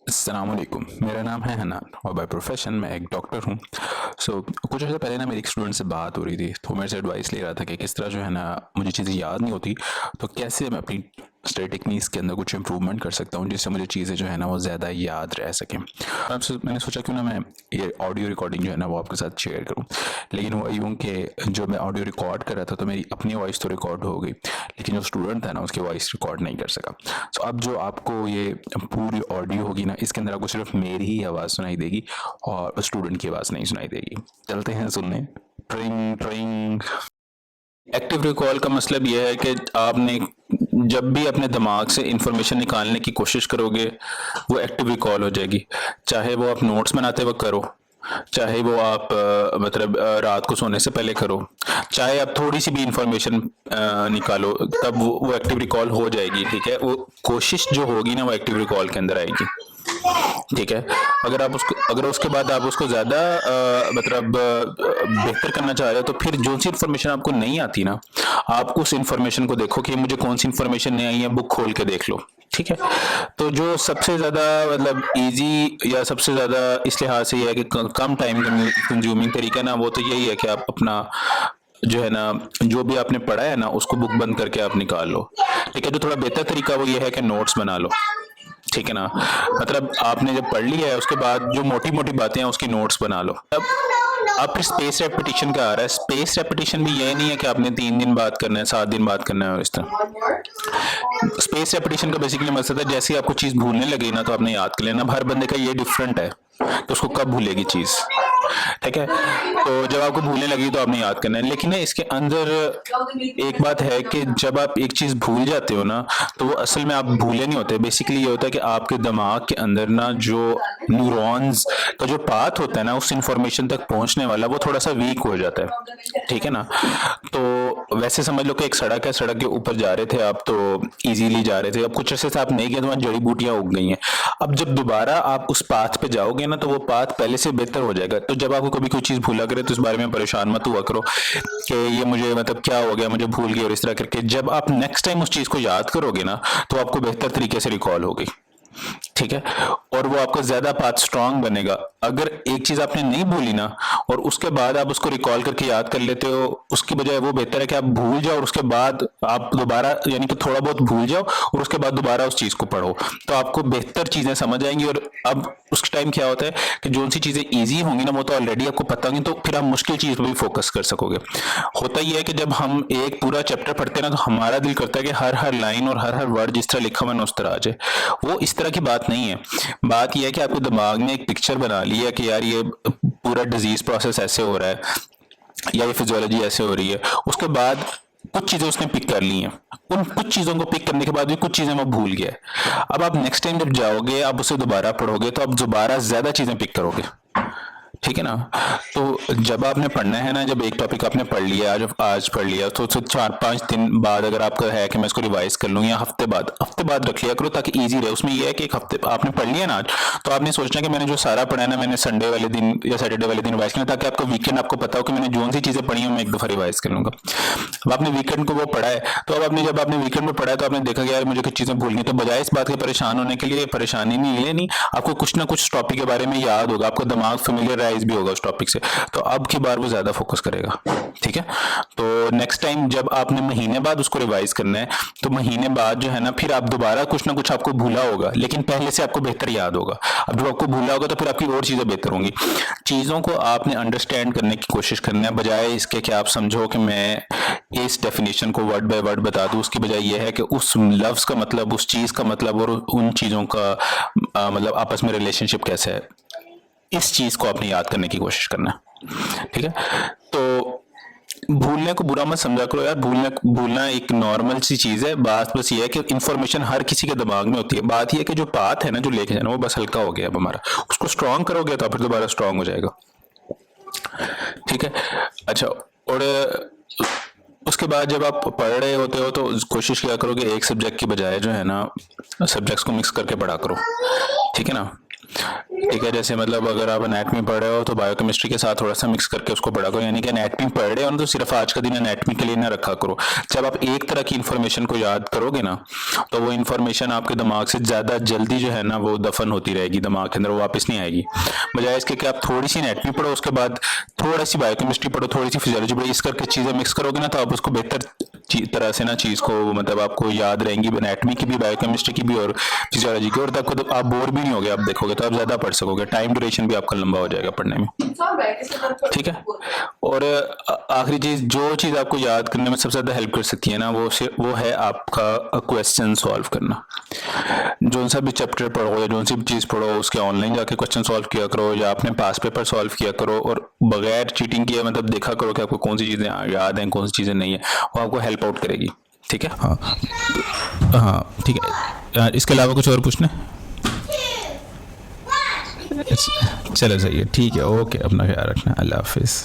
अस्सलामुअलैकुम, मेरा नाम है हनान और बाय प्रोफेशन मैं एक डॉक्टर हूँ। कुछ अर्से पहले ना मेरी एक स्टूडेंट से बात हो रही थी, तो मेरे से एडवाइस ले रहा था कि किस तरह जो है ना मुझे चीज़ें याद नहीं होती, तो कैसे मैं अपनी स्टडी टेक्निक्स के अंदर कुछ इम्प्रूवमेंट कर सकता हूँ जिससे मुझे चीज़ें जो है ना वो ज़्यादा याद रह सकें। आपसे मैंने सोचा क्यों ना मैं ये ऑडियो रिकॉर्डिंग जो है ना वो आपके साथ शेयर करूँ। लेकिन हुआ यूँ कि जो मैं ऑडियो रिकॉर्ड कर रहा था तो मेरी अपनी वॉइस तो रिकॉर्ड हो गई, लेकिन जो स्टूडेंट था ना उसकी वॉइस रिकॉर्ड नहीं कर सका। अब जो आपको ये पूरी ऑडियो होगी ना, इसके अंदर आपको सिर्फ मेरी ही आवाज़ सुनाई देगी और स्टूडेंट की आवाज़ नहीं सुनाई देगी। चलते हैं सुनने। ट्रिंग ट्रिंग। एक्टिव रिकॉल का मतलब यह है कि आपने जब भी अपने दिमाग से इंफॉर्मेशन निकालने की कोशिश करोगे वो एक्टिव रिकॉल हो जाएगी। चाहे वो आप नोट्स बनाते वक्त करो, चाहे वो आप रात को सोने से पहले करो, चाहे आप थोड़ी सी भी इंफॉर्मेशन निकालो, तब वो एक्टिव रिकॉल हो जाएगी। ठीक है, वो कोशिश जो होगी ना वो एक्टिव रिकॉल के अंदर आएगी। ठीक है, अगर उसके बाद आप उसको ज़्यादा बेहतर करना चाह रहे हो, तो फिर जो सी इन्फॉर्मेशन आपको नहीं आती ना, आप उस इन्फॉर्मेशन को देखो कि मुझे कौन सी इन्फॉर्मेशन नहीं आई है, बुक खोल के देख लो। ठीक है, तो जो सबसे ज़्यादा इजी या सबसे ज़्यादा इस लिहाज से ये है कि कम टाइम कंज्यूमिंग तरीका ना, वो तो यही है कि आप अपना जो है ना जो भी आपने पढ़ा है ना उसको बुक बंद करके आप निकाल लो। ठीक है, जो थोड़ा बेहतर तरीका वो ये है कि नोट्स बना लो। ठीक है ना, आपने जब पढ़ लिया है उसके बाद जो मोटी मोटी बातें हैं उसकी नोट्स बना लो। अब फिर स्पेस रेपिटेशन का आ रहा है। स्पेस रेपिटेशन भी ये नहीं है कि आपने 3 दिन बात करना है, 7 दिन बात करना है और इस तरह। स्पेस रेपिटेशन का बेसिकली मकसद है जैसे ही आपको चीज भूलने लगे ना तो आपने याद कर लेना। हर बंदे का ये डिफरेंट है तो उसको कब भूलेगी चीज। ठीक है, तो जब आपको भूलने लगी तो आपने याद करना है। लेकिन इसके अंदर एक बात है कि जब आप एक चीज भूल जाते हो ना तो वो असल में आप भूले नहीं होते। बेसिकली ये होता है कि आपके दिमाग के अंदर ना जो न्यूरॉन्स का जो पाथ होता है ना उस इंफॉर्मेशन तक पहुंचने वाला, वो थोड़ा सा वीक हो जाता है। ठीक है ना, तो वैसे समझ लो कि एक सड़क है, सड़क के ऊपर जा रहे थे आप, तो इजीली जा रहे थे। अब कुछ अर्से से आप नहीं गए तो वहां जड़ी बूटियां उग गई हैं। अब जब दोबारा आप उस पाथ पे जाओगे ना तो वो पाथ पहले से बेहतर हो जाएगा। तो जब आपको कभी कोई चीज भूला करे तो इस बारे में परेशान मत हुआ करो कि ये मुझे क्या हो गया, मुझे भूल गई, और इस तरह करके जब आप नेक्स्ट टाइम उस चीज को याद करोगे ना तो आपको बेहतर तरीके से रिकॉल होगी। ठीक है, और वो आपका ज्यादा पाथ स्ट्रांग बनेगा। अगर एक चीज आपने नहीं भूली ना और उसके बाद आप उसको रिकॉल करके याद कर लेते हो, उसकी बजाय वो बेहतर है कि आप भूल जाओ और उसके बाद आप दोबारा, यानी कि थोड़ा बहुत भूल जाओ और उसके बाद दोबारा उस चीज को पढ़ो, तो आपको बेहतर चीजें समझ आएंगी। और अब उस टाइम क्या होता है कि जो सी चीजें ईजी होंगी ना वो तो ऑलरेडी आपको पता होंगी, तो फिर आप मुश्किल चीज पर भी फोकस कर सकोगे। होता ही है कि जब हम एक पूरा चैप्टर पढ़ते हैं ना तो हमारा दिल करता है कि हर हर लाइन और हर हर वर्ड जिस तरह लिखा हुआ है उस तरह आ जाए। वो इस तरह की बात नहीं है। बात यह है कि आपके दिमाग ने एक पिक्चर बना ली है कि यार ये पूरा डिजीज प्रोसेस ऐसे हो रहा है या ये फिजियोलॉजी ऐसे हो रही है। उसके बाद कुछ चीजें उसने पिक कर ली हैं, उन कुछ चीजों को पिक करने के बाद भी कुछ चीजें वो भूल गया है। अब आप नेक्स्ट टाइम जब जाओगे आप उसे दोबारा पढ़ोगे तो आप दोबारा ज्यादा चीजें पिक करोगे। ठीक है ना, तो जब आपने पढ़ना है ना, जब एक टॉपिक आपने पढ़ लिया, आज पढ़ लिया, तो 4-5 दिन बाद अगर आपका है कि मैं इसको रिवाइज कर लूँ, या हफ्ते बाद रख लिया करो ताकि इजी रहे। उसमें यह है कि एक हफ्ते आपने पढ़ लिया ना आज, तो आपने सोचना कि मैंने जो सारा पढ़ा है ना मैंने संडे वाले दिन या सैटरडे वाले दिन रिवाइज करना, ताकि आपको वीकेंड आपको पता हो कि मैंने जो सी चीजें पढ़ी हैं मैं एक दफा रिवाइज कर लूंगा। अब आपने वीकेंड को वो पढ़ा है, तो अब आपने जब आपने वीकेंड में पढ़ा है तो आपने देखा कि यार मुझे कुछ चीजें भूल गई, तो बजाय इस बात के परेशान होने के लिए, परेशानी नहीं लेनी, आपको कुछ ना कुछ टॉपिक के बारे में याद होगा, आपको दिमाग फेमिलियराइज भी होगा उस टॉपिक से, तो अब की बार वो ज्यादा फोकस करेगा। ठीक है, तो नेक्स्ट टाइम जब आपने महीने बाद उसको रिवाइज करना है तो महीने बाद जो है ना फिर आप दोबारा कुछ ना कुछ आपको भूला होगा, लेकिन पहले से आपको बेहतर याद होगा। अब जब आपको भूला होगा तो फिर आपकी और चीजें बेहतर होंगी। चीजों को आपने अंडरस्टैंड करने की कोशिश करना है, बजाय इसके कि आप समझो कि मैं इस डेफिनेशन को वर्ड बाय वर्ड बता दूं। उसकी बजाय यह है कि उस लफ्ज का मतलब, उस चीज का मतलब और उन चीजों का आपस में रिलेशनशिप कैसे है, इस चीज को आपने याद करने की कोशिश करना है। ठीक है, तो भूलने को बुरा मत समझा करो यार, भूलना एक नॉर्मल सी चीज है। बात बस ये है कि इंफॉर्मेशन हर किसी के दिमाग में होती है। बात ये है कि जो पाथ है ना जो लेके जाना वो बस हल्का हो गया अब हमारा, उसको स्ट्रांग करोगे तो फिर दोबारा स्ट्रांग हो जाएगा। ठीक है, अच्छा, और उसके बाद जब आप पढ़ रहे होते हो तो कोशिश किया करो कि एक सब्जेक्ट की बजाय जो है ना सब्जेक्ट्स को मिक्स करके पढ़ा करो। ठीक है ना, ठीक है, जैसे मतलब अगर आप एनाटमी पढ़ रहे हो तो बायोकेमिस्ट्री के साथ थोड़ा सा मिक्स करके उसको पढ़ा करो, यानी कि एनाटमी पढ़ रहे हो ना तो सिर्फ आज का दिन एनाटमी के लिए ना रखा करो। जब आप एक तरह की इन्फॉर्मेशन को याद करोगे ना तो वो इन्फॉर्मेशन आपके दिमाग से ज़्यादा जल्दी जो है ना वो दफन होती रहेगी दिमाग के अंदर, वो वापस नहीं आएगी। बजाय इसके कि आप थोड़ी सी एनाटमी पढ़ो, उसके बाद थोड़ा सी बायोकेमिस्ट्री पढ़ो, थोड़ी सी फिजियोलॉजी पढ़ो, इस करके चीज़ें मिक्स करोगे ना तो आप उसको बेहतर तरह से ना चीज़ को मतलब आपको याद रहेंगी, एनाटमी की भी, बायोकेमिस्ट्री की भी और फिजियोलॉजी की, और तब तो आप बोर भी नहीं होगे, आप देखोगे तो आप ज़्यादा पढ़ सकोगे, टाइम ड्यूरेशन भी आपका लंबा हो जाएगा पढ़ने में। ठीक है, और आखिरी चीज़, जो चीज़ आपको याद करने में सबसे ज़्यादा हेल्प कर सकती है ना वो है आपका क्वेश्चन सॉल्व करना। जो सा भी चैप्टर पढ़ो या जो सी भी चीज़ पढ़ो उसके ऑनलाइन जाके क्वेश्चन सॉल्व किया करो या अपने पास पेपर सॉल्व किया करो, और बगैर चीटिंग किए मतलब देखा करो कि आपको कौन सी चीज़ें याद हैं कौन सी चीज़ें नहीं है, वो आपको हेल्प आउट करेगी। ठीक है, हाँ हाँ ठीक है। इसके अलावा कुछ और पूछना है? चलो सही है, ठीक है, ओके, अपना ख्याल रखना, अल्लाह हाफिज़।